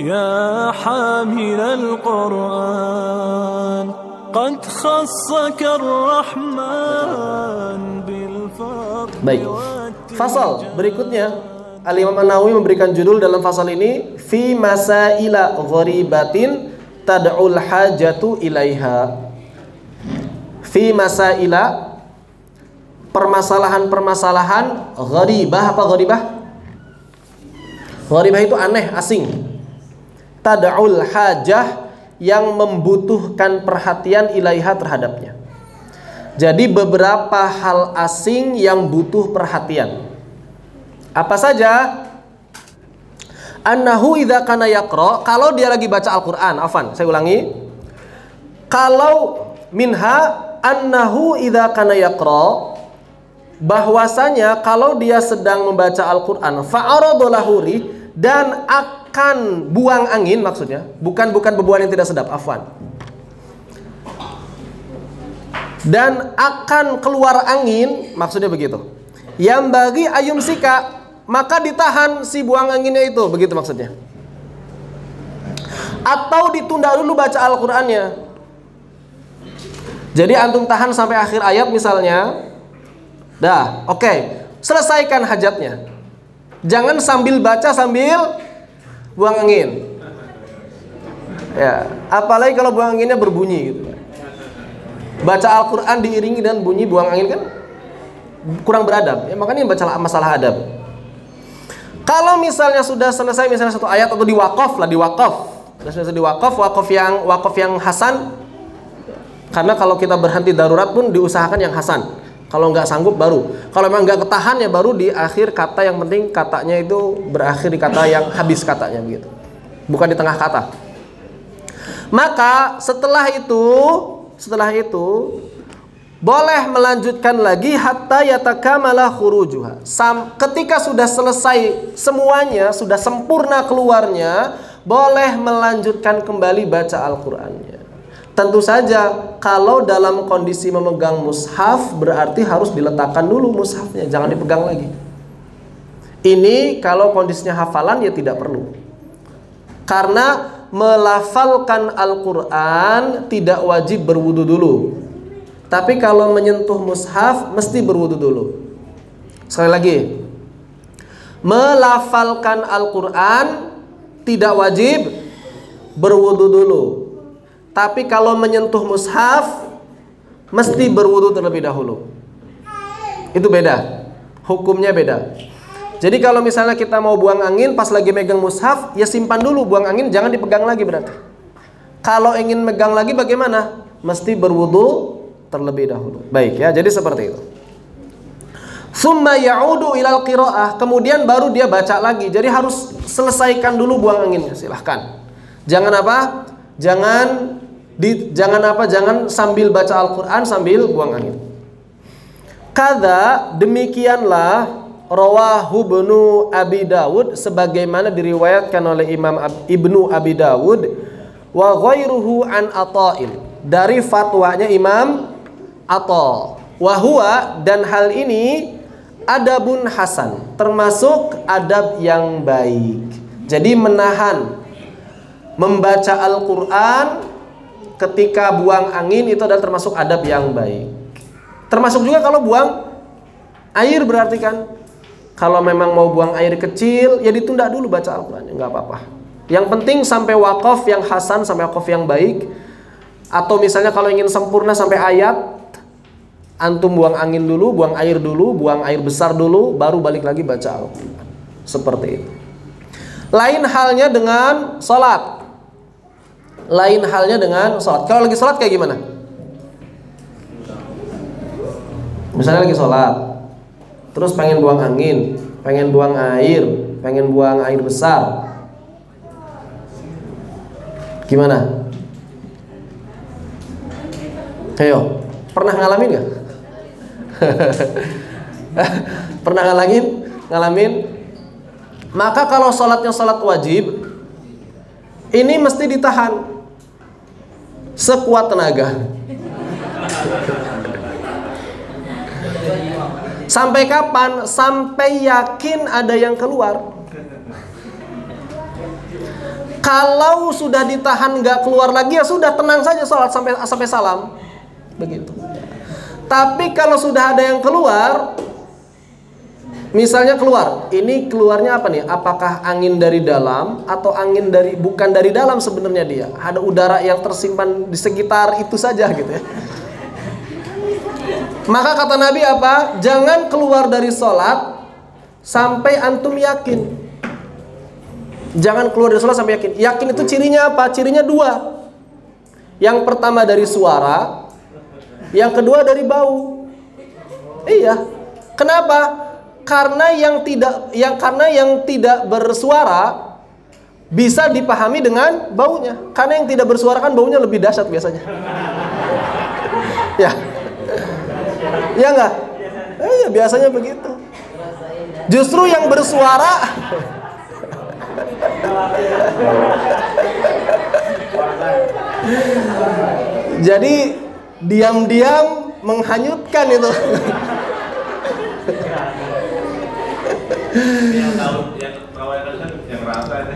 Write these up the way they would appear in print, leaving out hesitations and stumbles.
يا حامل القرآن قد خصك الرحمن بالفضل. Baik, fasal berikutnya Al-Imam An-Nawawi memberikan judul dalam fasal ini fi masaila gharibatin tad'ul hajatu ilaiha. Fi masaila, permasalahan-permasalahan gharibah. Apa gharibah? Gharibah itu aneh, asing. Tad'ul hajah, yang membutuhkan perhatian ilaiha terhadapnya. Jadi beberapa hal asing yang butuh perhatian. Apa saja? Annahu idza kana yaqra, kalau dia lagi baca Al-Qur'an. Afwan, saya ulangi. Kalau minha annahu idza kana yaqra, bahwasanya kalau dia sedang membaca Al-Qur'an, fa'arada lahuri, dan akan buang angin, maksudnya bukan bebuan yang tidak sedap, afwan, dan akan keluar angin, maksudnya begitu. Yang bagi ayum sika, maka ditahan si buang anginnya itu, begitu maksudnya. Atau ditunda dulu baca Al-Qur'annya. Jadi antum tahan sampai akhir ayat misalnya. Dah, oke. Selesaikan hajatnya. Jangan sambil baca sambil buang angin. Ya, apalagi kalau buang anginnya berbunyi gitu. Baca Al-Qur'an diiringi dan bunyi buang angin kan kurang beradab. Ya, makanya baca masalah adab. Kalau misalnya sudah selesai misalnya satu ayat atau diwakaf lah, sudah diwakaf, wakaf yang hasan. Karena kalau kita berhenti darurat pun diusahakan yang hasan. Kalau nggak sanggup baru. Kalau memang nggak ketahan ya baru di akhir kata, yang penting katanya itu berakhir di kata yang habis katanya begitu. Bukan di tengah kata. Maka setelah itu boleh melanjutkan lagi hatta yatakamala khurujuha. Ketika sudah selesai semuanya, sudah sempurna keluarnya, boleh melanjutkan kembali baca Al-Qur'annya. Tentu saja kalau dalam kondisi memegang mushaf berarti harus diletakkan dulu mushafnya, jangan dipegang lagi. Ini kalau kondisinya hafalan ya tidak perlu. Karena melafalkan Al-Qur'an tidak wajib berwudu dulu. Tapi kalau menyentuh mushaf mesti berwudu dulu. Sekali lagi, melafalkan Al-Qur'an tidak wajib berwudu dulu. Tapi kalau menyentuh mushaf mesti berwudu terlebih dahulu. Itu beda. Hukumnya beda. Jadi kalau misalnya kita mau buang angin pas lagi megang mushaf, ya simpan dulu buang angin, jangan dipegang lagi berarti. Kalau ingin megang lagi bagaimana? Mesti berwudu terlebih dahulu. Baik ya, jadi seperti itu. Summa ya'udu ilal qiraah, kemudian baru dia baca lagi. Jadi harus selesaikan dulu buang anginnya, silahkan. Jangan apa? Jangan sambil baca Al-Qur'an sambil buang angin. Kadza, demikianlah rawahu Ibnu Abi Dawud, sebagaimana diriwayatkan oleh Imam Ibnu Abi Dawud, wa ghairuhu an Atha'il, dari fatwanya Imam Atha. Wa huwa, dan hal ini adabun hasan, termasuk adab yang baik. Jadi menahan membaca Al-Qur'an ketika buang angin itu adalah termasuk adab yang baik. Termasuk juga kalau buang air, berarti kan kalau memang mau buang air kecil ya ditunda dulu baca Al-Qur'an, nggak apa-apa. Yang penting sampai wakaf yang hasan, sampai wakaf yang baik. Atau misalnya kalau ingin sempurna sampai ayat, antum buang angin dulu, buang air dulu, buang air besar dulu, baru balik lagi baca Al-Qur'an. Seperti itu. Lain halnya dengan sholat. Kalau lagi sholat kayak gimana? Misalnya lagi sholat, terus pengen buang angin, pengen buang air besar, gimana? Ayo, pernah ngalamin gak? Pernah ngalamin? Maka kalau sholatnya sholat wajib, ini mesti ditahan sekuat tenaga. Sampai kapan? Sampai yakin ada yang keluar. Kalau sudah ditahan nggak keluar lagi, ya sudah, tenang saja sholat sampai salam. Begitu. Tapi kalau sudah ada yang keluar, misalnya keluar, ini keluarnya apa nih? Apakah angin dari dalam atau angin dari bukan dari dalam sebenarnya dia? Ada udara yang tersimpan di sekitar itu saja gitu ya. Maka kata Nabi apa? Jangan keluar dari sholat sampai antum yakin. Jangan keluar dari sholat sampai yakin. Yakin itu cirinya apa? Cirinya dua. Yang pertama dari suara, yang kedua dari bau. Iya. Kenapa? Karena yang tidak bersuara bisa dipahami dengan baunya. Karena yang tidak bersuara kan baunya lebih dahsyat biasanya. Ya. Ya enggak? Iya, biasanya begitu. Justru yang bersuara jadi diam-diam menghanyutkan itu.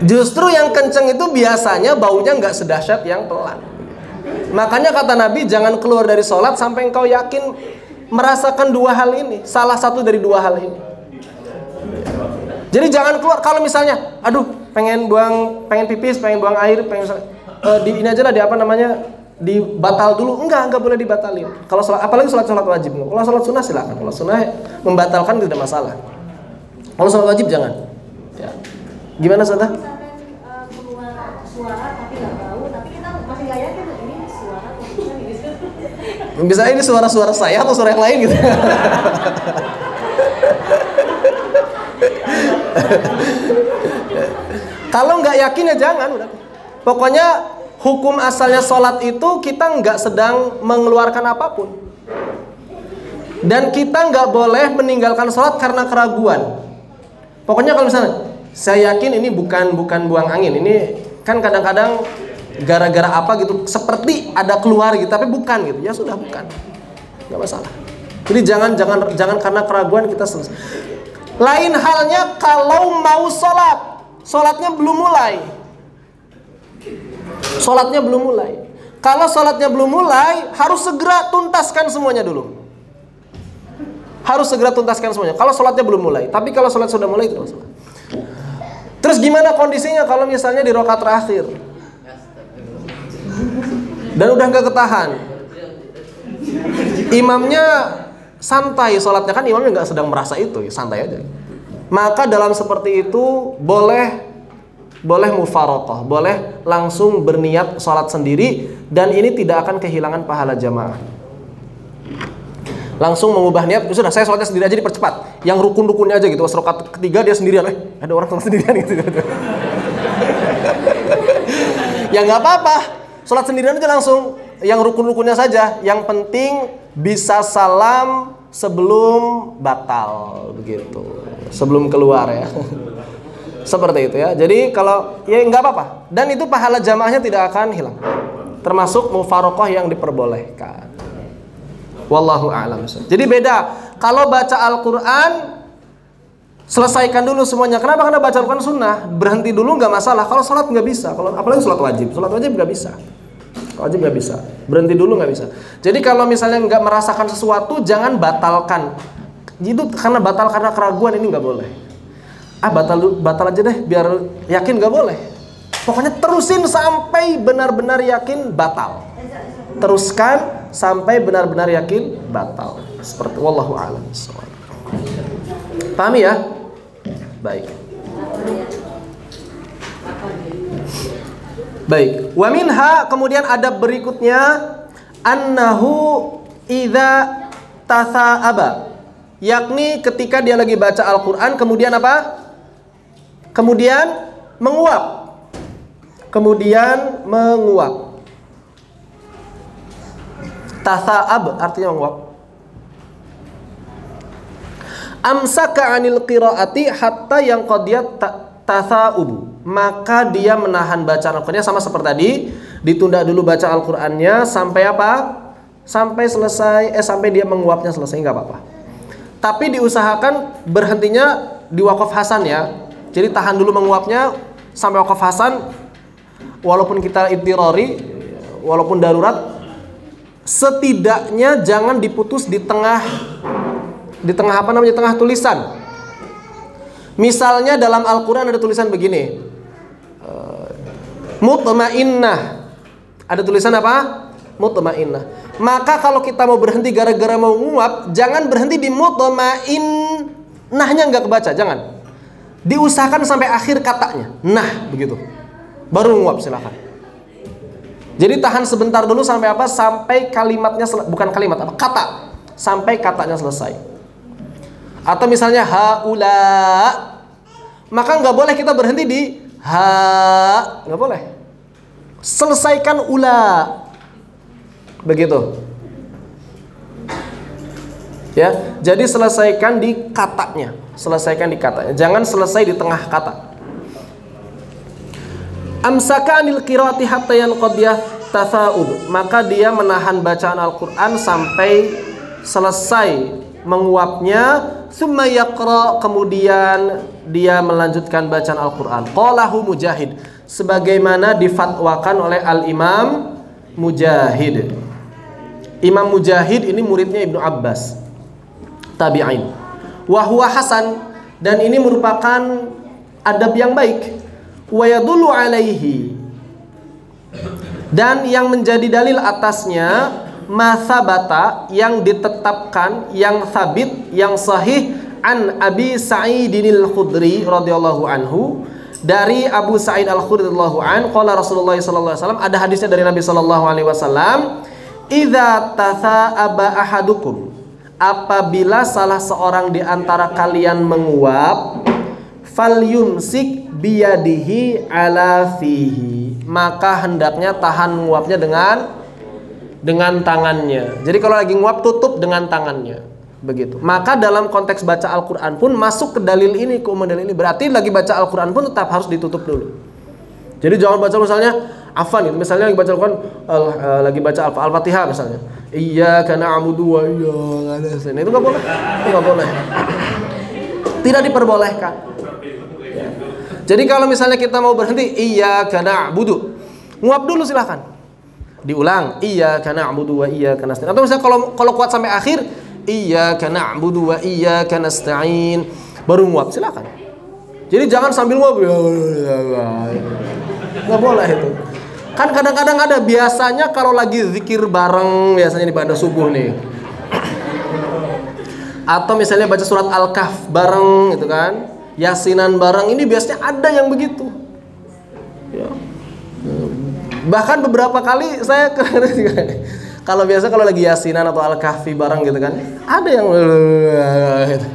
Justru yang kenceng itu biasanya baunya nggak sedahsyat yang pelan. Makanya kata Nabi, jangan keluar dari sholat sampai engkau yakin merasakan dua hal ini, salah satu dari dua hal ini. Jadi jangan keluar kalau misalnya, aduh, pengen pipis, pengen buang air, ini aja lah, dibatal dulu. Enggak boleh dibatalin. Kalau sholat, apalagi sholat wajib. Kalau sholat sunnah silakan. Kalau sunnah membatalkan tidak masalah. Kalau sholat wajib jangan. Ya. Gimana Sada? Keluar suara tapi nggak bau, tapi kita masih nggak yakin ini suara atau bukan ini. Bisa ini suara-suara saya atau suara yang lain gitu. Kalau nggak yakin ya jangan. Udah. Pokoknya hukum asalnya sholat itu kita nggak sedang mengeluarkan apapun. Dan kita nggak boleh meninggalkan sholat karena keraguan. Pokoknya kalau misalnya saya yakin ini bukan buang angin, ini kan kadang-kadang gara-gara apa gitu, seperti ada keluar gitu, tapi bukan gitu. Ya sudah, bukan, nggak masalah. Jadi jangan karena keraguan kita selesai. Lain halnya kalau mau sholatnya belum mulai. Kalau sholatnya belum mulai, harus segera tuntaskan semuanya dulu. Kalau sholatnya belum mulai. Tapi kalau sholat sudah mulai, itu masalah. Terus gimana kondisinya kalau misalnya di rakaat terakhir dan udah nggak ketahan, imamnya santai sholatnya, kan imamnya nggak sedang merasa itu, santai aja. Maka dalam seperti itu boleh mufaraqah, boleh langsung berniat sholat sendiri, dan ini tidak akan kehilangan pahala jamaah. Langsung mengubah niat, sudah saya sholatnya sendiri aja, dipercepat. Yang rukun-rukunnya aja gitu, rakaat ketiga dia sendirian, ada orang sholat sendirian gitu. Ya nggak apa-apa, sholat sendirian aja langsung. Yang rukun-rukunnya saja, yang penting bisa salam sebelum batal begitu, sebelum keluar ya. Seperti itu ya. Jadi kalau ya nggak apa-apa, dan itu pahala jamaahnya tidak akan hilang, termasuk mufaraqah yang diperbolehkan. Wallahu a'lam. Jadi beda. Kalau baca Al-Quran, selesaikan dulu semuanya. Kenapa? Karena baca Al-Quran sunnah, berhenti dulu nggak masalah. Kalau sholat nggak bisa, kalau apalagi sholat wajib nggak bisa. Wajib nggak bisa, berhenti dulu nggak bisa. Jadi kalau misalnya nggak merasakan sesuatu, jangan batalkan. Itu karena keraguan, ini nggak boleh. Batal aja deh, biar yakin, nggak boleh. Pokoknya terusin sampai benar-benar yakin batal. Teruskan sampai benar-benar yakin batal. Seperti wallahu a'lam. Pahami ya? Baik. Wa minha, kemudian ada berikutnya, annahu idza tatha'aba, yakni ketika dia lagi baca Al-Qur'an kemudian apa? Kemudian menguap. Tatha'ab artinya menguap. Amsaka 'anil qiraati hatta yang qadiyat tatha'ub, maka dia menahan bacaan Al-Qur'annya, sama seperti tadi, ditunda dulu baca Al-Qur'annya sampai apa? Sampai selesai, sampai dia menguapnya selesai, nggak apa-apa. Tapi diusahakan berhentinya di wakaf hasan ya. Jadi tahan dulu menguapnya sampai wakaf hasan, walaupun kita idtirari, walaupun darurat, setidaknya jangan diputus di tengah apa namanya, tengah tulisan. Misalnya dalam Al-Quran ada tulisan begini, mutmainnah. Ada tulisan apa? Mutmainnah. Maka kalau kita mau berhenti gara-gara mau nguap, jangan berhenti di mutmainnahnya, nggak kebaca, jangan. Diusahakan sampai akhir katanya. Nah, begitu. Baru nguap, silakan. Jadi tahan sebentar dulu sampai apa? Sampai kalimatnya, bukan kalimat, apa? Kata. Sampai katanya selesai. Atau misalnya haula, maka nggak boleh kita berhenti di ha, nggak boleh. Selesaikan ula, begitu. Ya, jadi selesaikan di katanya, jangan selesai di tengah kata. Amsaka anil qiraati hatta yanqadiyah tasaud, maka dia menahan bacaan Al-Qur'an sampai selesai menguapnya. Summa yaqra, kemudian dia melanjutkan bacaan Al-Qur'an. Qalahu Mujahid, sebagaimana difatwakan oleh Al-Imam Mujahid. Imam Mujahid ini muridnya Ibnu Abbas, tabi'in. Wa huwa hasan, dan ini merupakan adab yang baik. Wa yadullu alaihi, dan yang menjadi dalil atasnya masabata, yang ditetapkan, yang sabit, yang sahih, an Abi Sa'idin Al-Khudri radhiyallahu anhu, dari Abu Sa'id Al-Khudri radhiyallahu anhu, qala Rasulullah sallallahu alaihi wasallam, ada hadisnya dari Nabi sallallahu alaihi wasallam, idza tasa'aba ahadukum, apabila salah seorang di antara kalian menguap, falyumsik biyadihi ala fihi, maka hendaknya tahan nguapnya dengan tangannya. Jadi kalau lagi nguap, tutup dengan tangannya, begitu. Maka dalam konteks baca Al-Quran pun masuk ke dalil ini, ke umum dalil ini. Berarti lagi baca Al-Quran pun tetap harus ditutup dulu. Jadi jangan baca misalnya afan itu, misalnya lagi baca Al-Quran, lagi baca Al-Fatihah misalnya, iyyaka na'budu wa iyyaka nasta'in, itu nggak boleh, tidak diperbolehkan. Jadi kalau misalnya kita mau berhenti, iyyaka na'budu, nguap dulu silahkan, diulang, iyyaka na'budu wa iyyaka nasta'in. Atau misalnya kalau kuat sampai akhir, iyyaka na'budu wa iyyaka nasta'in, baru nguap, silahkan. Jadi jangan sambil nguap, nggak boleh itu. Kan kadang-kadang ada, biasanya kalau lagi zikir bareng, biasanya di pada subuh nih, atau misalnya baca surat Al-Kahf bareng gitu kan, Yasinan bareng, ini biasanya ada yang begitu ya. Bahkan beberapa kali saya kalau lagi Yasinan atau Al-Kahfi bareng gitu kan, ada yang gitu.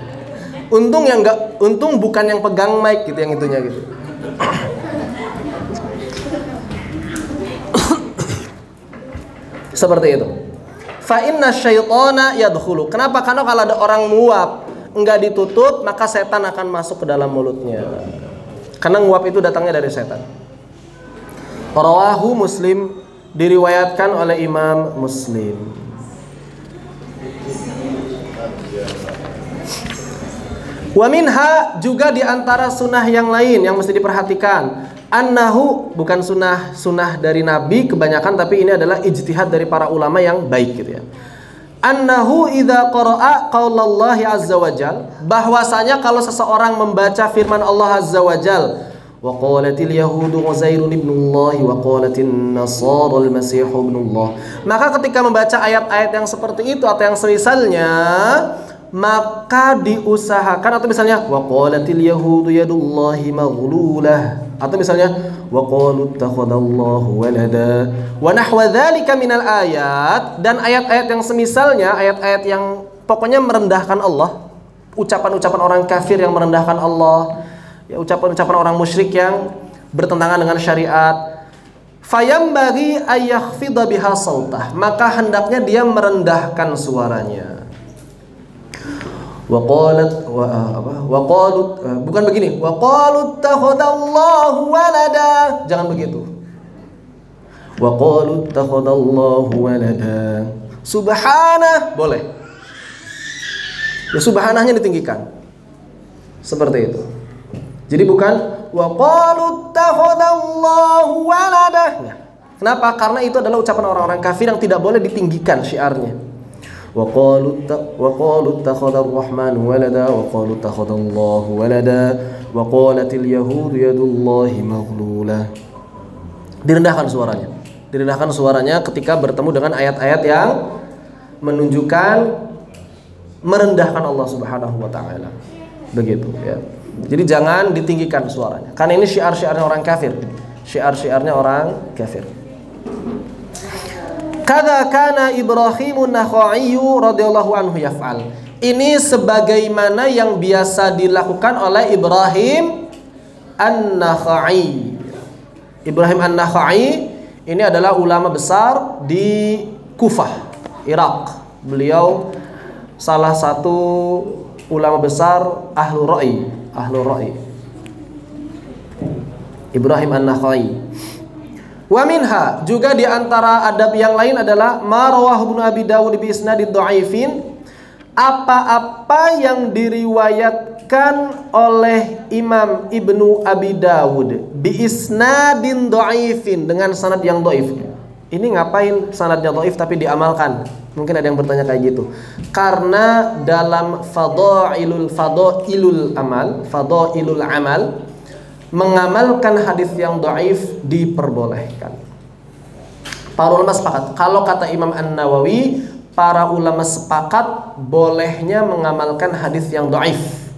Untung bukan yang pegang mic gitu, yang itunya gitu. Seperti itu. Fa inna syaitana yadkhulu. Kenapa? Karena kalau ada orang nguap enggak ditutup, maka setan akan masuk ke dalam mulutnya. Karena nguap itu datangnya dari setan. Rawahu Muslim, diriwayatkan oleh Imam Muslim. Wa minha, juga diantara sunnah yang lain yang mesti diperhatikan, annahu, bukan sunnah dari Nabi kebanyakan, tapi ini adalah ijtihad dari para ulama yang baik gitu ya. Annahu idza qara'a qaulallahi azza wajal, bahwasanya kalau seseorang membaca firman Allah azza wajal, wa qalatil yahudu Uzairun ibnullah wa qalatin nasara al-masih ibnullah, maka ketika membaca ayat-ayat yang seperti itu atau yang semisalnya, maka diusahakan, atau misalnya wa qalatil yahudu yadullahi maghlulah, atau misalnya wa qalu ittakhadallahu walada wa nahwa dzalika minal ayat, dan ayat-ayat yang semisalnya, ayat-ayat yang pokoknya merendahkan Allah, ucapan-ucapan orang kafir yang merendahkan Allah, ya, ucapan-ucapan orang musyrik yang bertentangan dengan syariat. Fayambaghi ayakhfidha biha sautah, maka hendaknya dia merendahkan suaranya. Bukan begini, wa qalu ittakhadallahu walada, jangan begitu. Wa qalu ittakhadallahu walada, subhanah boleh, ya, subhanahnya ditinggikan, seperti itu. Jadi bukan wa qalu ittakhadallahu walada, Kenapa? Karena itu adalah ucapan orang-orang kafir yang tidak boleh ditinggikan syiarnya. Wa qalu ittakhadha ar-rahmanu walada wa qalu ittakhadha Allahu walada wa qalatil yahudu yadullahi maghlulah. Direndahkan suaranya. Direndahkan suaranya ketika bertemu dengan ayat-ayat yang menunjukkan merendahkan Allah Subhanahu wa taala. Begitu ya. Jadi jangan ditinggikan suaranya. Karena ini syiar-syiarnya orang kafir. Syiar-syiarnya orang kafir. Kadza kana Ibrahimun Nakhai radhiyallahu anhu yaf'al. Ini sebagaimana yang biasa dilakukan oleh Ibrahim An-Nakhai. Ibrahim An-Nakhai ini adalah ulama besar di Kufah, Irak. Beliau salah satu ulama besar ahlu ra'i. Ibrahim An-Nakhai. Wa minha, juga di antara adab yang lain adalah ma rawahu Ibnu Abi Dawud bi isnadin dhaifin, apa-apa yang diriwayatkan oleh Imam Ibnu Abi Dawud bi isnadin dhaifin, dengan sanad yang dhaif. Ini ngapain sanadnya dhaif tapi diamalkan? Mungkin ada yang bertanya kayak gitu. Karena dalam fadailul amal, mengamalkan hadis yang dhaif diperbolehkan. Para ulama sepakat. Kalau kata Imam An-Nawawi, para ulama sepakat bolehnya mengamalkan hadis yang dhaif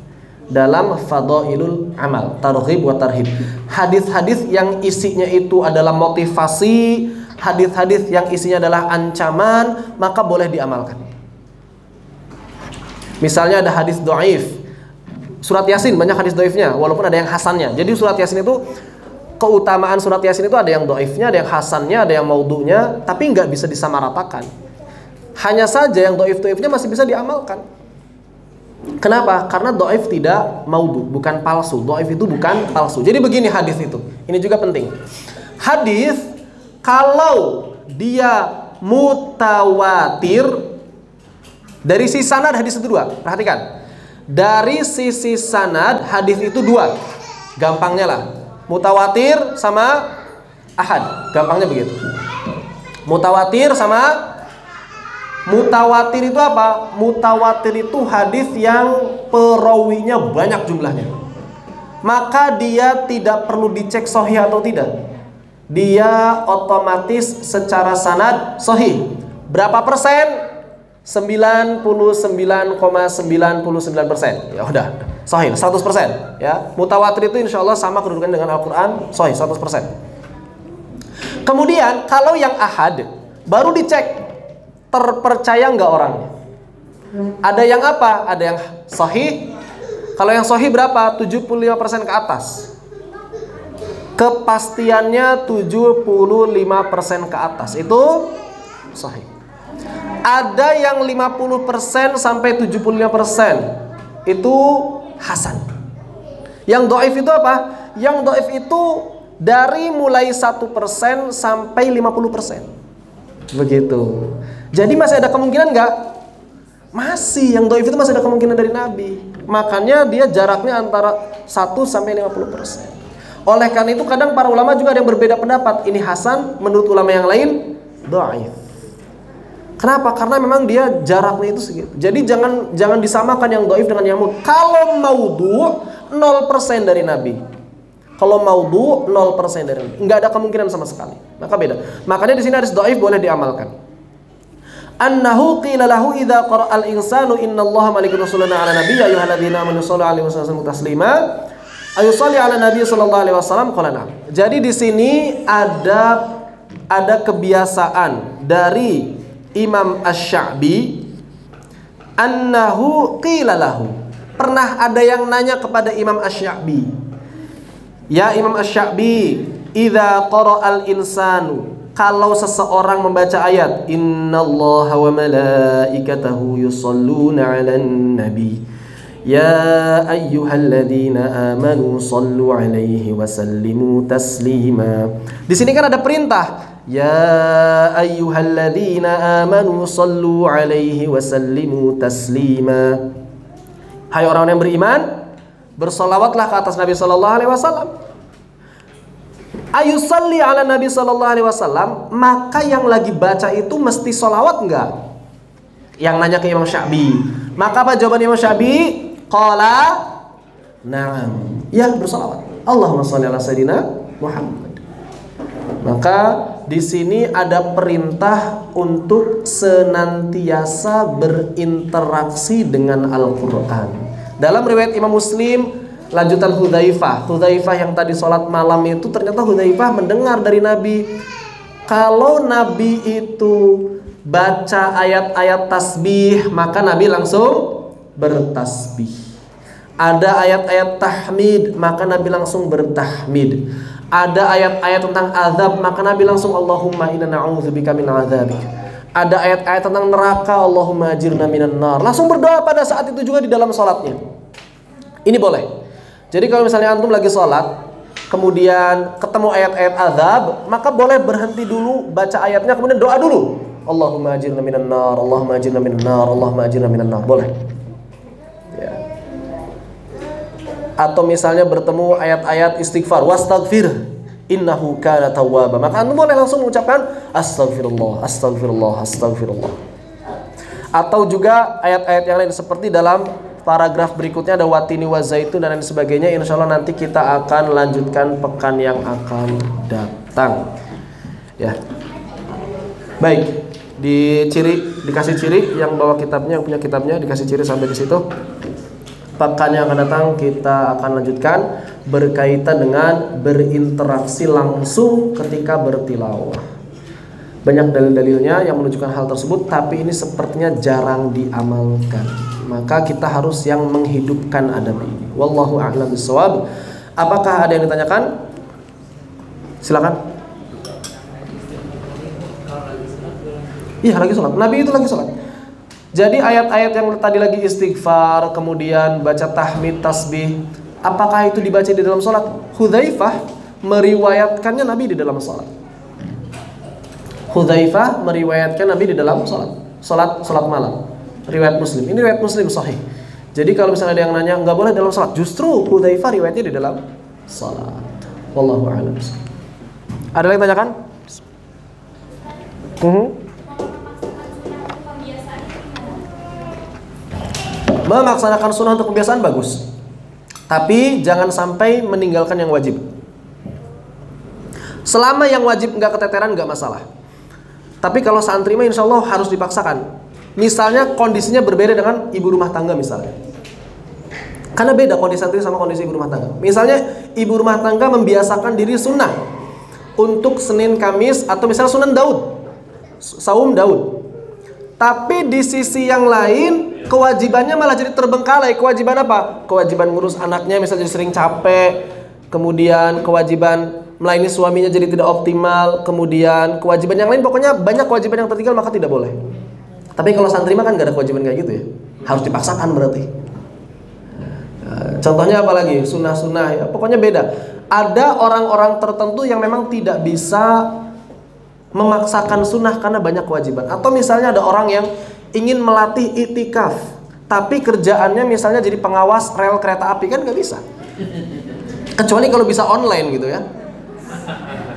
dalam fadailul amal, targhib wa tarhib. Hadis-hadis yang isinya itu adalah motivasi, hadis-hadis yang isinya adalah ancaman, maka boleh diamalkan. Misalnya ada hadis dhaif, surat Yasin banyak hadis dhaifnya, walaupun ada yang hasannya. Jadi surat Yasin itu, keutamaan surat Yasin itu ada yang dhaifnya, ada yang hasannya, ada yang maudhu'nya, tapi nggak bisa disamaratakan. Hanya saja yang dhaif-dhaifnya masih bisa diamalkan. Kenapa? Karena dhaif tidak maudhu, bukan palsu. Dhaif itu bukan palsu. Jadi begini hadis itu. Ini juga penting. Hadis kalau dia mutawatir, dari sisi sanad hadis itu dua. Perhatikan. Dari sisi sanad hadis itu dua. Gampangnya lah. Mutawatir sama ahad. Gampangnya begitu. Mutawatir sama, mutawatir itu apa? Mutawatir itu hadis yang perawinya banyak jumlahnya. Maka dia tidak perlu dicek sahih atau tidak. Dia otomatis secara sanad sahih. Berapa persen? 99,99%. Ya udah, sahih 100%, ya. Mutawatir itu insya Allah sama kedudukan dengan Al-Qur'an, sahih 100%. Kemudian kalau yang ahad baru dicek terpercaya enggak orangnya. Ada yang apa? Ada yang sahih. Kalau yang sahih berapa? 75% ke atas. Kepastiannya 75% ke atas. Itu sahih. Ada yang 50% sampai 75%. Itu hasan. Yang dhaif itu apa? Yang dhaif itu dari mulai 1% sampai 50%. Begitu. Jadi masih ada kemungkinan enggak? Masih. Yang dhaif itu masih ada kemungkinan dari Nabi. Makanya dia jaraknya antara 1 sampai 50%. Oleh karena itu kadang para ulama juga ada yang berbeda pendapat. Ini hasan, menurut ulama yang lain dhaif. Kenapa? Karena memang dia jaraknya itu segitu. Jadi jangan disamakan yang dhaif dengan yang maudhu. Kalau maudhu 0% dari Nabi. Kalau maudhu 0% dari Nabi. Enggak ada kemungkinan sama sekali. Maka beda. Makanya di sini hadis dhaif boleh diamalkan. Annahu qila lahu idza qara'al insanu innallaha malikun rasuluna 'ala nabiyyi ayyuhalladzina amanu shallu 'alaihi wa sallimu taslima. Ayusalli 'ala nabiyyi sallallahu alaihi wasallam qala na'am. Jadi di sini ada kebiasaan dari Imam Asy-Sya'bi, annahu qila lahu. Pernah ada yang nanya kepada Imam Asy-Sya'bi, ya Imam Asy-Sya'bi, idza qara'al insanu, kalau seseorang membaca ayat innallaha wa malaikatahu yusholluna 'alan nabi ya ayyuhalladzina amanu shallu 'alaihi wa sallimu taslima. Di sini kan ada perintah, ya ayyuhalladzina amanu shallu 'alaihi wa sallimu taslima. Hai orang yang beriman, bersolawatlah ke atas Nabi sallallahu alaihi wasallam. ayusalli ala Nabi sallallahu alaihi wasallam, maka yang lagi baca itu mesti sholawat enggak? Yang nanya ke Imam Syafi'i. Maka apa jawaban Imam Syafi'i? Qala na'am. Ya, bersolawat. Allahumma sholli ala sayyidina Muhammad. Maka di sini ada perintah untuk senantiasa berinteraksi dengan Al-Qur'an. Dalam riwayat Imam Muslim lanjutan Hudzaifah yang tadi sholat malam itu, ternyata Hudzaifah mendengar dari Nabi kalau Nabi itu baca ayat-ayat tasbih, maka Nabi langsung bertasbih. Ada ayat-ayat tahmid, maka Nabi langsung bertahmid. Ada ayat-ayat tentang azab, maka Nabi langsung Allahumma inna na'udzubika min adzabik. Ada ayat-ayat tentang neraka, Allahumma ajirna minan nar. Langsung berdoa pada saat itu juga di dalam sholatnya. Ini boleh. Jadi kalau misalnya antum lagi sholat, kemudian ketemu ayat-ayat azab, maka boleh berhenti dulu baca ayatnya, kemudian doa dulu. Allahumma ajirna minan nar, Allahumma ajirna minan nar, Allahumma ajirna minan nar. Boleh. Ya. Atau misalnya bertemu ayat-ayat istighfar, wastaghfir innahu kana tawwaba. Maka antum boleh langsung mengucapkan astagfirullah, astagfirullah, astagfirullah. Atau juga ayat-ayat yang lain seperti dalam paragraf berikutnya ada watini wa zaitun dan lain sebagainya. Insya Allah nanti kita akan lanjutkan pekan yang akan datang. Ya, baik. Dikasih ciri yang bawa kitabnya, yang punya kitabnya dikasih ciri sampai di situ. Pekan yang akan datang kita akan lanjutkan berkaitan dengan berinteraksi langsung ketika bertilawah. Banyak dalil-dalilnya yang menunjukkan hal tersebut, tapi ini sepertinya jarang diamalkan. Maka kita harus yang menghidupkan adab ini. Wallahu a'lam bishawab. Apakah ada yang ditanyakan? Silakan. Iya, lagi sholat. Nabi itu lagi sholat. Jadi ayat-ayat yang tadi lagi istighfar, kemudian baca tahmid, tasbih, apakah itu dibaca di dalam sholat? Hudzaifah meriwayatkannya Nabi di dalam sholat. Hudzaifah meriwayatkan Nabi di dalam sholat malam. Riwayat Muslim. Ini riwayat Muslim sahih. Jadi kalau misalnya ada yang nanya nggak boleh dalam sholat, justru Hudzaifah riwayatnya di dalam sholat. Wallahu a'lam. Ada yang tanyakan? Melaksanakan sunnah untuk kebiasaan bagus, tapi jangan sampai meninggalkan yang wajib. Selama yang wajib nggak keteteran nggak masalah. Tapi kalau santri mah insya Allah harus dipaksakan. Misalnya kondisinya berbeda dengan ibu rumah tangga misalnya. Karena beda kondisi santri sama kondisi ibu rumah tangga. Misalnya ibu rumah tangga membiasakan diri sunnah untuk Senin Kamis atau misalnya Sunan Daud, Saum Daud. Tapi di sisi yang lain kewajibannya malah jadi terbengkalai. Kewajiban apa? Kewajiban ngurus anaknya misalnya sering capek. Kemudian kewajiban melayani suaminya jadi tidak optimal. Kemudian kewajiban yang lain, pokoknya banyak kewajiban yang tertinggal, maka tidak boleh. Tapi kalau santri mah kan gak ada kewajiban kayak gitu ya. Harus dipaksakan berarti. Contohnya apa lagi? Sunnah-sunnah ya. Pokoknya beda. Ada orang-orang tertentu yang memang tidak bisa memaksakan sunnah karena banyak kewajiban. Atau misalnya ada orang yang ingin melatih itikaf, tapi kerjaannya misalnya jadi pengawas rel kereta api, kan gak bisa. Kecuali kalau bisa online gitu ya.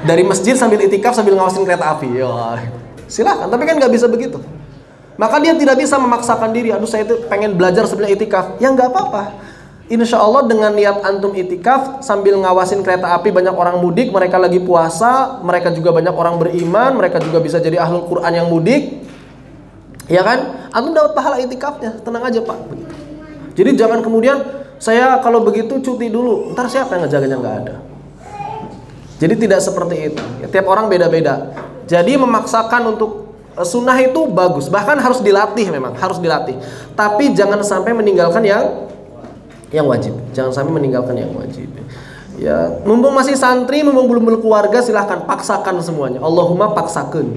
Dari masjid sambil itikaf sambil ngawasin kereta api. Ya, silahkan, tapi kan gak bisa begitu. Maka dia tidak bisa memaksakan diri. Aduh, saya itu pengen belajar sambil itikaf. Ya nggak apa-apa. Insya Allah dengan niat antum itikaf sambil ngawasin kereta api, banyak orang mudik, mereka lagi puasa, mereka juga banyak orang beriman, mereka juga bisa jadi ahlul Quran yang mudik. Ya kan? Antum dapat pahala itikafnya. Tenang aja Pak. Jadi jangan kemudian saya kalau begitu cuti dulu. Ntar siapa yang ngejaganya? Nggak ada. Jadi tidak seperti itu. Ya, tiap orang beda-beda. Jadi memaksakan untuk sunnah itu bagus, bahkan harus dilatih, memang harus dilatih. Tapi jangan sampai meninggalkan yang wajib. Jangan sampai meninggalkan yang wajib. Ya, mumpung masih santri, mumpung belum berkeluarga, silahkan paksakan semuanya. Allahumma paksakan.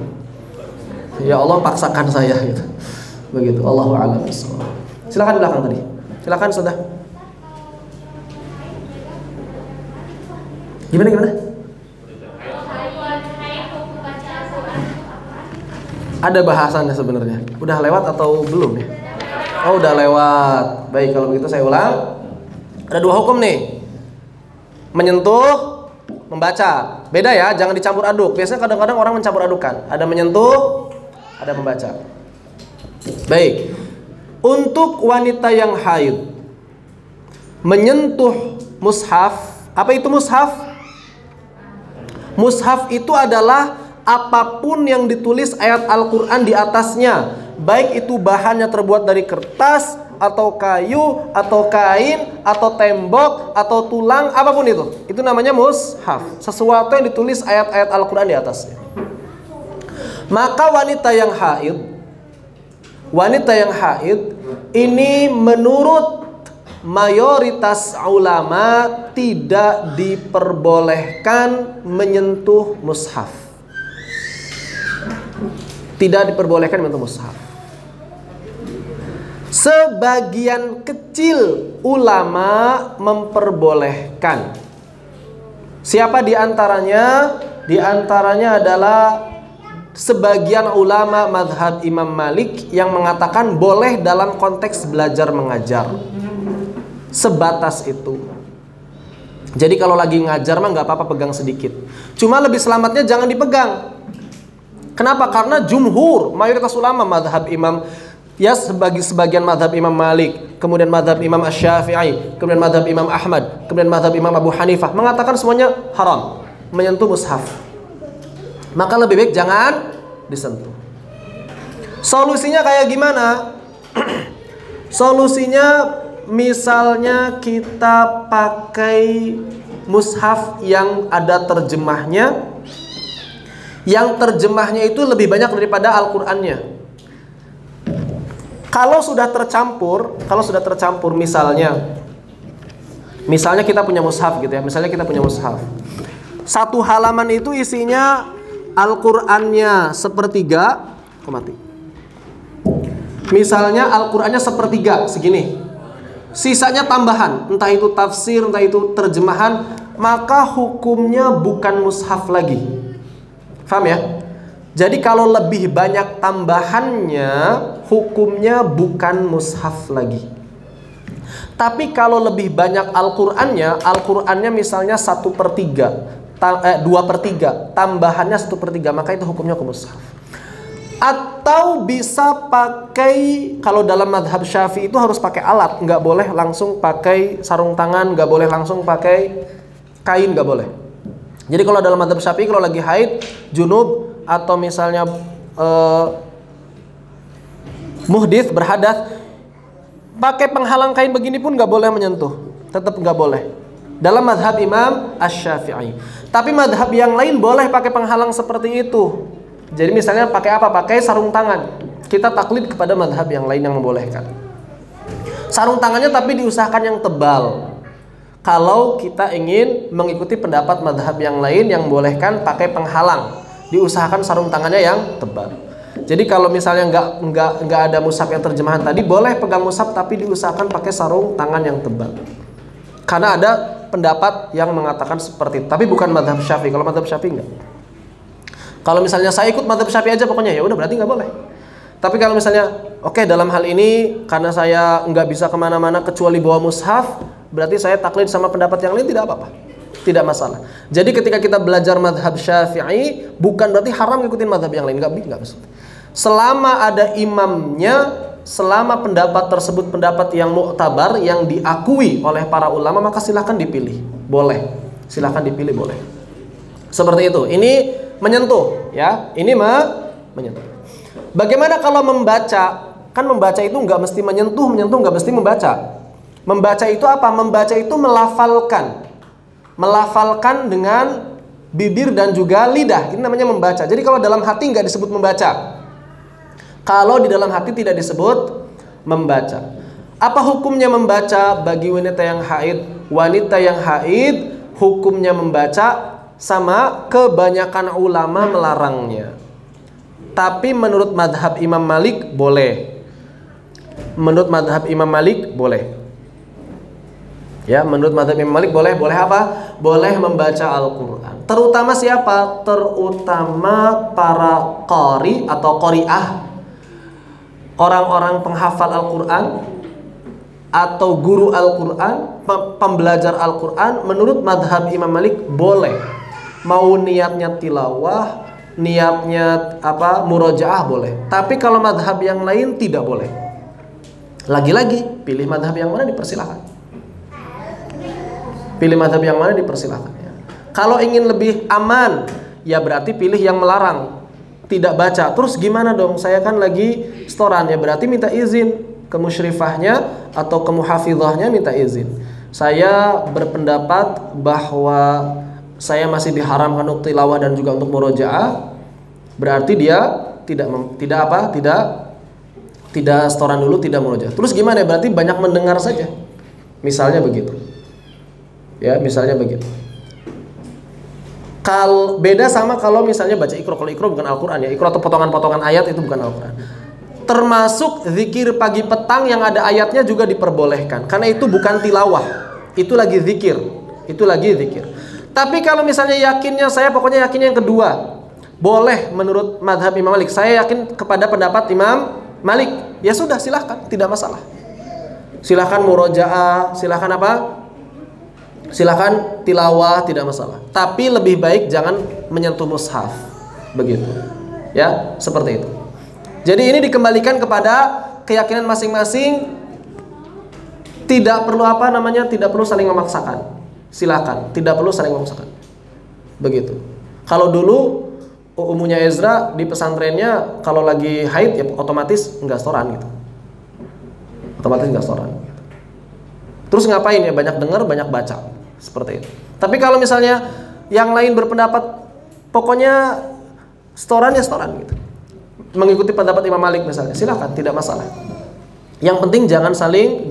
Ya Allah, paksakan saya gitu. Begitu. Allahu a'lam bishawab. Silakan di belakang tadi. Silakan sudah. Gimana? Ada bahasannya sebenarnya. Udah lewat atau belum ya? Oh, udah lewat. Baik, kalau begitu saya ulang. Ada dua hukum nih. Menyentuh membaca. Beda ya, jangan dicampur aduk. Biasanya kadang-kadang orang mencampur adukan. Ada menyentuh, ada membaca. Baik. Untuk wanita yang haid menyentuh mushaf. Apa itu mushaf? Mushaf itu adalah apapun yang ditulis ayat Al-Quran di atasnya, baik itu bahannya terbuat dari kertas, atau kayu, atau kain, atau tembok, atau tulang, apapun itu namanya mushaf. Sesuatu yang ditulis ayat-ayat Al-Quran di atasnya. Maka wanita yang haid ini menurut mayoritas ulama tidak diperbolehkan menyentuh mushaf. Tidak diperbolehkan menyentuh mushaf. Sebagian kecil ulama memperbolehkan. Siapa di antaranya? Di antaranya adalah sebagian ulama mazhab Imam Malik yang mengatakan boleh dalam konteks belajar mengajar. Sebatas itu. Jadi kalau lagi ngajar mah nggak apa-apa pegang sedikit. Cuma lebih selamatnya jangan dipegang. Kenapa? Karena jumhur, mayoritas ulama mazhab Imam, ya sebagian mazhab Imam Malik, kemudian mazhab Imam Asy-Syafi'i, kemudian mazhab Imam Ahmad, kemudian mazhab Imam Abu Hanifah mengatakan semuanya haram menyentuh mushaf. Maka lebih baik jangan disentuh. Solusinya kayak gimana? Solusinya misalnya kita pakai mushaf yang ada terjemahnya, yang terjemahnya itu lebih banyak daripada Al-Qur'annya. Kalau sudah tercampur misalnya kita punya mushaf gitu ya, satu halaman itu isinya Al-Qur'annya sepertiga, misalnya Al-Qur'annya sepertiga segini, sisanya tambahan, entah itu tafsir, entah itu terjemahan, maka hukumnya bukan mushaf lagi. Paham ya? Jadi kalau lebih banyak tambahannya, hukumnya bukan mushaf lagi. Tapi kalau lebih banyak Al-Qur'annya misalnya 1/3, 2/3, tambahannya 1/3, maka itu hukumnya ke mushaf. Atau bisa pakai, kalau dalam madhab Syafi'i itu harus pakai alat, nggak boleh langsung pakai sarung tangan, nggak boleh langsung pakai kain, nggak boleh. Jadi kalau dalam madhab Syafi'i kalau lagi haid, junub, atau misalnya muhdits, berhadas, pakai penghalang kain begini pun nggak boleh menyentuh, tetap nggak boleh. Dalam madhab Imam Asy-Syafi'i. Tapi madhab yang lain boleh pakai penghalang seperti itu. Jadi misalnya pakai apa? Pakai sarung tangan. Kita taklid kepada madhab yang lain yang membolehkan. Sarung tangannya tapi diusahakan yang tebal. Kalau kita ingin mengikuti pendapat madhab yang lain yang membolehkan pakai penghalang, diusahakan sarung tangannya yang tebal. Jadi kalau misalnya nggak ada mushaf yang terjemahan tadi, boleh pegang mushaf tapi diusahakan pakai sarung tangan yang tebal. Karena ada pendapat yang mengatakan seperti itu, tapi bukan madhab Syafi'i. Kalau madhab Syafi'i enggak. Kalau misalnya saya ikut madhab Syafi'i aja pokoknya, ya udah berarti nggak boleh. Tapi kalau misalnya oke, dalam hal ini karena saya nggak bisa kemana-mana kecuali bawa mushaf, berarti saya taklid sama pendapat yang lain, tidak apa-apa, tidak masalah. Jadi ketika kita belajar madhab Syafi'i, bukan berarti haram ngikutin madhab yang lain, nggak maksud. Selama ada imamnya, selama pendapat tersebut pendapat yang mu'tabar, yang diakui oleh para ulama, maka silahkan dipilih, boleh, silahkan dipilih, boleh. Seperti itu. Ini menyentuh, ya. Ini menyentuh. Bagaimana kalau membaca? Kan membaca itu nggak mesti menyentuh nggak mesti membaca. Membaca itu apa? Membaca itu melafalkan dengan bibir dan juga lidah. Ini namanya membaca. Jadi kalau dalam hati nggak disebut membaca. Kalau di dalam hati tidak disebut membaca. Apa hukumnya membaca bagi wanita yang haid? Wanita yang haid hukumnya membaca, sama kebanyakan ulama melarangnya. Tapi menurut madhab Imam Malik boleh. Menurut madhab Imam Malik boleh. Ya, menurut madhab Imam Malik boleh. Boleh apa? Boleh membaca Al-Quran. Terutama siapa? Terutama para qari atau qari'ah, orang-orang penghafal Al-Quran atau guru Al-Quran, pembelajar Al-Quran. Menurut madhab Imam Malik boleh. Mau niatnya tilawah, niatnya murojaah boleh. Tapi kalau madhab yang lain tidak boleh. Lagi-lagi pilih madhab yang mana dipersilakan. Pilih madhab yang mana dipersilakan. Kalau ingin lebih aman, ya berarti pilih yang melarang, tidak baca. Terus gimana dong? Saya kan lagi setoran, ya berarti minta izin ke musyrifahnya atau ke muhafizahnya, minta izin. Saya berpendapat bahwa saya masih diharamkan untuk tilawah dan juga untuk murojaah. Berarti dia tidak setoran dulu, tidak murojaah. Terus gimana? Berarti banyak mendengar saja. Misalnya begitu. Ya, misalnya begitu. Beda sama kalau misalnya baca Iqra. Kalau Iqra bukan Al-Quran ya. Iqra atau potongan-potongan ayat itu bukan Al-Quran. Termasuk zikir pagi petang yang ada ayatnya juga diperbolehkan. Karena itu bukan tilawah. Itu lagi zikir. Itu lagi zikir. Tapi kalau misalnya yakinnya, saya pokoknya yakinnya yang kedua, boleh menurut madhab Imam Malik. Saya yakin kepada pendapat Imam Malik. Ya sudah, silahkan, tidak masalah. Silahkan murojaah, silahkan apa? Silahkan tilawah, tidak masalah. Tapi lebih baik jangan menyentuh mushaf. Begitu. Ya, seperti itu. Jadi ini dikembalikan kepada keyakinan masing-masing. Tidak perlu tidak perlu saling memaksakan. Silakan, tidak perlu saling memaksakan. Begitu. Kalau dulu umumnya Ezra di pesantrennya kalau lagi haid ya otomatis enggak setoran gitu. Otomatis enggak setoran gitu. Terus ngapain ya? Banyak dengar, banyak baca. Seperti itu. Tapi kalau misalnya yang lain berpendapat pokoknya setoran ya setoran gitu. Mengikuti pendapat Imam Malik misalnya, silakan, tidak masalah. Yang penting jangan saling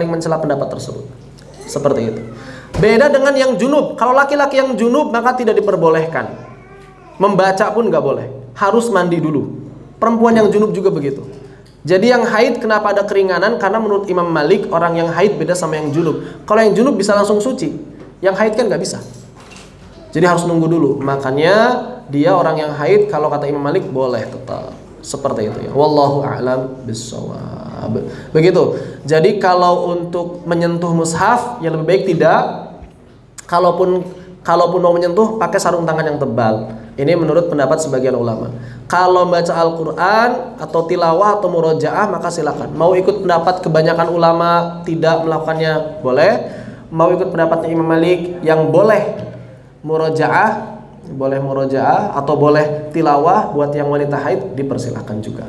mencela pendapat tersebut. Seperti itu. Beda dengan yang junub. Kalau laki-laki yang junub maka tidak diperbolehkan. Membaca pun nggak boleh. Harus mandi dulu. Perempuan yang junub juga begitu. Jadi yang haid kenapa ada keringanan? Karena menurut Imam Malik orang yang haid beda sama yang junub. Kalau yang junub bisa langsung suci, yang haid kan nggak bisa. Jadi harus nunggu dulu. Makanya dia orang yang haid kalau kata Imam Malik boleh tetap seperti itu ya. Wallahu a'lam bishawab. Begitu. Jadi kalau untuk menyentuh mushaf ya lebih baik tidak. Kalaupun mau menyentuh pakai sarung tangan yang tebal. Ini menurut pendapat sebagian ulama. Kalau baca Al-Quran atau tilawah atau murojaah maka silakan. Mau ikut pendapat kebanyakan ulama tidak melakukannya boleh. Mau ikut pendapatnya Imam Malik yang boleh murojaah atau boleh tilawah buat yang wanita haid dipersilakan juga.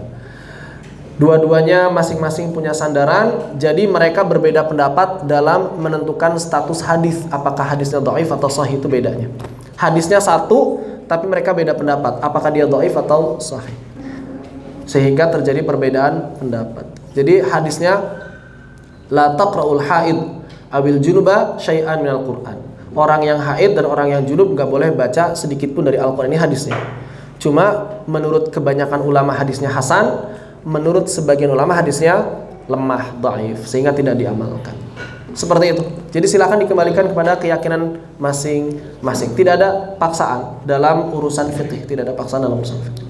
Dua-duanya masing-masing punya sandaran. Jadi mereka berbeda pendapat dalam menentukan status hadis. Apakah hadisnya dhaif atau sahih, itu bedanya. Hadisnya satu, tapi mereka beda pendapat. Apakah dia dhaif atau sahih. Sehingga terjadi perbedaan pendapat. Jadi hadisnya la taqra'ul haid awil junuba syai'an minal Qur'an. Orang yang haid dan orang yang junub gak boleh baca sedikit pun dari Al-Quran. Ini hadisnya. Cuma menurut kebanyakan ulama hadisnya hasan. Menurut sebagian ulama hadisnya lemah, dhaif, sehingga tidak diamalkan. Seperti itu. Jadi silakan dikembalikan kepada keyakinan masing-masing. Tidak ada paksaan dalam urusan fikih, tidak ada paksaan dalam urusan fikih.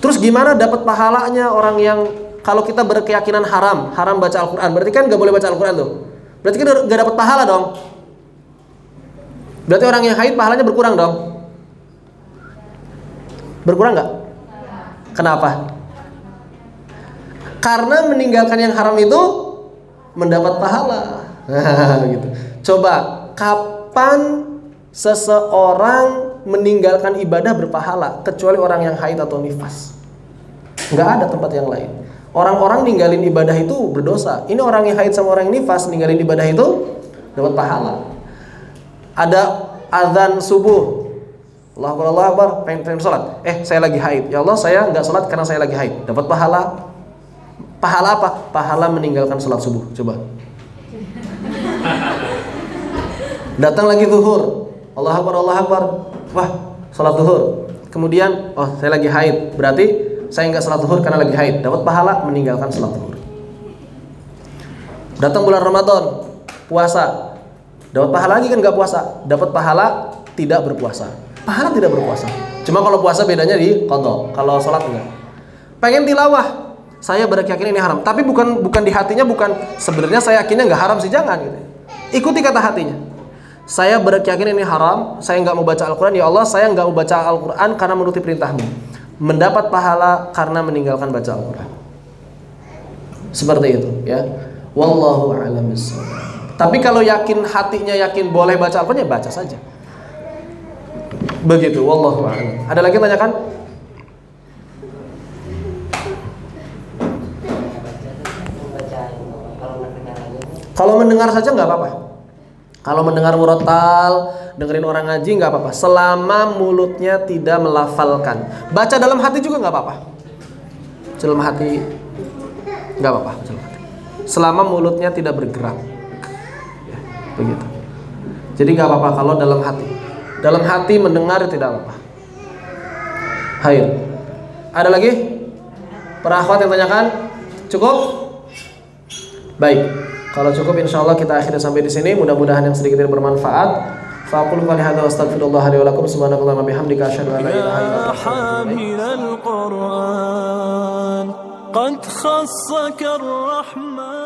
Terus gimana dapat pahalanya orang yang kalau kita berkeyakinan haram baca Al-Quran, berarti kan gak boleh baca Al-Quran tuh. Berarti kan gak dapat pahala dong. Berarti orang yang haid pahalanya berkurang dong. Berkurang gak? Kenapa? Karena meninggalkan yang haram itu mendapat pahala. Gitu. Coba, kapan seseorang meninggalkan ibadah berpahala kecuali orang yang haid atau nifas? Nggak ada tempat yang lain. Orang-orang ninggalin ibadah itu berdosa. Ini orang yang haid sama orang yang nifas ninggalin ibadah itu dapat pahala. Ada azan subuh, Allahu Akbar, pengen sholat. Saya lagi haid. Ya Allah, saya nggak sholat karena saya lagi haid. Dapat pahala. Pahala apa? Pahala meninggalkan sholat subuh. Coba. Datang lagi zuhur. Allahu Akbar. Wah, sholat zuhur. Kemudian, saya lagi haid. Berarti saya nggak sholat zuhur karena lagi haid. Dapat pahala meninggalkan sholat zuhur. Datang bulan Ramadan, puasa. Dapat pahala lagi kan nggak puasa. Dapat pahala tidak berpuasa. Pahala tidak berpuasa. Cuma kalau puasa bedanya di qadha. Kalau sholat enggak. Pengen tilawah. Saya berkeyakinan ini haram, tapi bukan di hatinya, bukan sebenarnya saya yakinnya nggak haram sih, jangan gitu. Ikuti kata hatinya. saya berkeyakinan ini haram, saya nggak mau baca Al-Quran, ya Allah saya nggak mau baca Al-Quran karena menuruti perintahmu, mendapat pahala karena meninggalkan baca Al-Quran. Seperti itu ya. Wallahu a'lam bishawab. Tapi kalau yakin, hatinya yakin boleh baca Al-Quran, ya baca saja. Begitu, wallahu a'lam. Ada lagi yang tanyakan? Kalau mendengar saja nggak apa-apa. Kalau mendengar murotal, dengerin orang ngaji nggak apa-apa. Selama mulutnya tidak melafalkan. Baca dalam hati juga nggak apa-apa. Dalam hati nggak apa-apa. Selama mulutnya tidak bergerak. Ya, begitu. Jadi nggak apa-apa kalau dalam hati. Dalam hati mendengar tidak apa-apa. Hai. Ada lagi? Para akhwat yang tanyakan? Cukup? Baik. Kalau cukup insyaallah kita akhiri sampai di sini. Mudah-mudahan yang sedikit ini bermanfaat. Faqul qali hadza wa astaghfirullah li wa lakum subhanakallahumma bihamdika asyhadu an la ilaha illa anta astaghfiruka wa atubu ilaik. قد خصك الرحمن